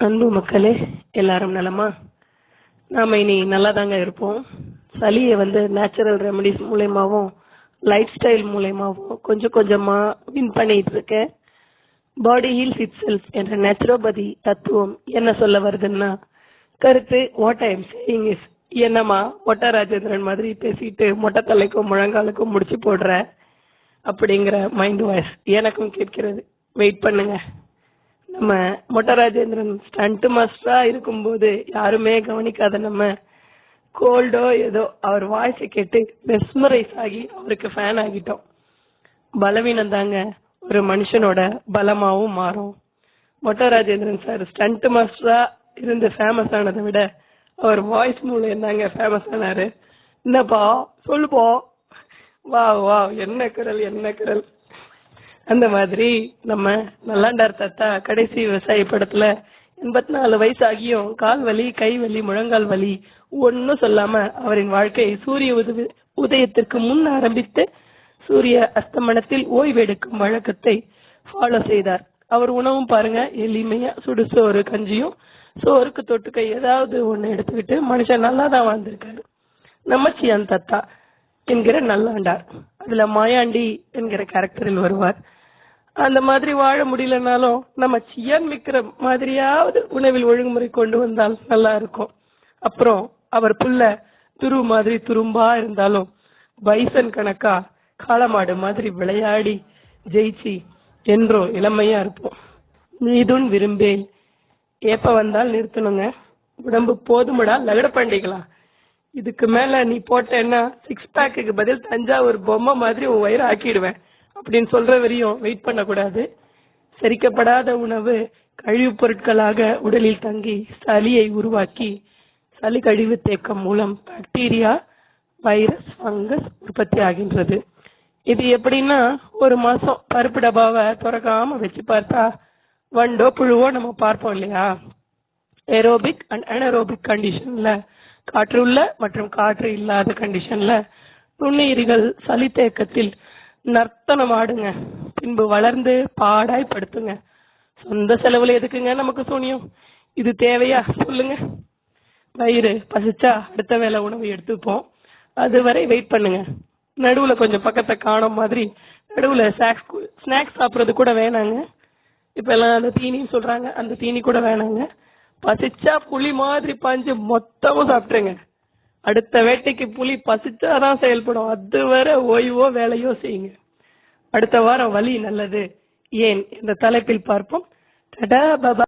அன்பு மக்களே, எல்லாரும் நலமா? நாம இனி நல்லாதாங்க இருப்போம். சளியை நேச்சுரல் ரெமடிஸ் மூலயமாவும் லைஃப் ஸ்டைல் மூலயமாவும் கொஞ்சம் கொஞ்சமா வின் பண்ணிட்டு இருக்கேன். பாடி ஹீல்ஸ் இட் செல்ஃப் என்ற நேச்சுரோபதி தத்துவம் என்ன சொல்ல வருதுன்னா, கருத்து what I am saying is, என்னம்மா மொட்டை ராஜேந்திரன் மாதிரி பேசிட்டு மொட்டை தலைக்கும் முழங்காலுக்கும் முடிச்சு போடுற அப்படிங்கிற மைண்ட் வாய்ஸ் எனக்கும் கேட்கிறது. வெயிட் பண்ணுங்க. நம்ம மொட்டை ராஜேந்திரன் ஸ்டண்ட் மாஸ்டரா இருக்கும்போது யாருமே கவனிக்காத நம்ம கோல்டோ ஏதோ அவர் வாய்ஸை கேட்டு மெஸ்மரைஸ் ஆகி அவருக்கு ஃபேன் ஆகிட்டோம். பலவீனம் தாங்க ஒரு மனுஷனோட பலமாவும் மாறும். மொட்டை ராஜேந்திரன் சார் ஸ்டண்ட் மாஸ்டரா இருந்து ஃபேமஸ் ஆனதை விட அவர் வாய்ஸ் மூலம் தாங்க ஃபேமஸ் ஆனாரு. என்னப்பா சொல்லுப்போ, வா வா, என்ன குரல் என்ன குரல். அந்த மாதிரி நம்ம நல்லாண்டார் தாத்தா கடைசி விவசாய படத்துல 84 வயசு ஆகியும் கால் வலி, கை வலி, முழங்கால் வலி ஒன்னும் சொல்லாம அவரின் வாழ்க்கையை சூரிய உதயத்திற்கு முன் ஆரம்பித்து சூரிய அஸ்தமனத்தில் ஓய்வெடுக்கும் வழக்கத்தை ஃபாலோ செய்தார். அவர் உணவும் பாருங்க, எளிமையா சுடுசோறு கஞ்சியும் சோறுக்கு தொட்டுக்க ஏதாவது ஒண்ணு எடுத்துக்கிட்டு மனுஷன் நல்லா தான் வாழ்ந்திருக்காரு. நமச்சியான் தாத்தா என்கிற நல்லாண்டார் அதுல மாயாண்டி என்கிற கேரக்டரில் வருவார். அந்த மாதிரி வாழ முடியலனாலும் நம்ம சியான் மிக்கிற மாதிரியாவது உணவில் ஒழுங்குமுறை கொண்டு வந்தால் நல்லா இருக்கும். அப்புறம் அவர் புள்ள துரு மாதிரி துரும்பா இருந்தாலும் பைசன் கணக்கா காளமாடு மாதிரி விளையாடி ஜெயிச்சு என்றோ இளமையா இருப்போம். நீதுன் விரும்பேன். ஏப்ப வந்தால் நிறுத்தணுங்க. உடம்பு போதுமுடா லகட பண்டிகளா, இதுக்கு மேல நீ போட்டேன்னா 6 பேக்குக்கு பதில் தஞ்சாவூர் பொம்மை மாதிரி உன் வயிறு ஆக்கிடுவேன் அப்படின்னு சொல்ற வரையும் வெயிட் பண்ணக்கூடாது. செரிக்கப்படாத உணவு கழிவுப் பொருட்களாக உடலில் தங்கி சளியை உருவாக்கி சளி கழிவு தேக்கம் மூலம் பாக்டீரியா, வைரஸ், ஃபங்கஸ் உற்பத்தி ஆகின்றது. இது எப்படின்னா, ஒரு மாசம் பருப்பு டப்பாவை திறக்காம வச்சு பார்த்தா வண்டோ புழுவோ நம்ம பார்ப்போம் இல்லையா? ஏரோபிக் அண்ட் அனரோபிக் கண்டிஷன்ல, காற்று உள்ள மற்றும் காற்று இல்லாத கண்டிஷன்ல நுண்ணுயிரிகள் சளி தேக்கத்தில் நர்த்தனம் ஆடுங்க. பின்பு வளர்ந்து பாடாய் படுத்துங்க. சொந்த செலவுல எதுக்குங்க நமக்கு சூனியம்? இது தேவையா சொல்லுங்க? வயிறு பசிச்சா அடுத்த வேளை உணவு எடுத்துப்போம். அதுவரை வெயிட் பண்ணுங்க. நடுவுல கொஞ்சம் பக்கத்தை காணும் மாதிரி நடுவுல ஸ்நாக்ஸ் சாப்பிட்றது கூட வேணாங்க. இப்ப எல்லாம் அந்த தீனின்னு சொல்றாங்க, அந்த தீனி கூட வேணாங்க. பசிச்சா புலி மாதிரி பாஞ்சு மொத்தமும் சாப்பிட்டுருங்க. அடுத்த வேட்டைக்கு புலி பசிச்சாதான் செயல்படும். அதுவரை ஓய்வோ வேலையோ செய்யுங்க. அடுத்த வாரம் வலி நல்லது ஏன் என்ற தலைப்பில் பார்ப்போம். டடா பாபா.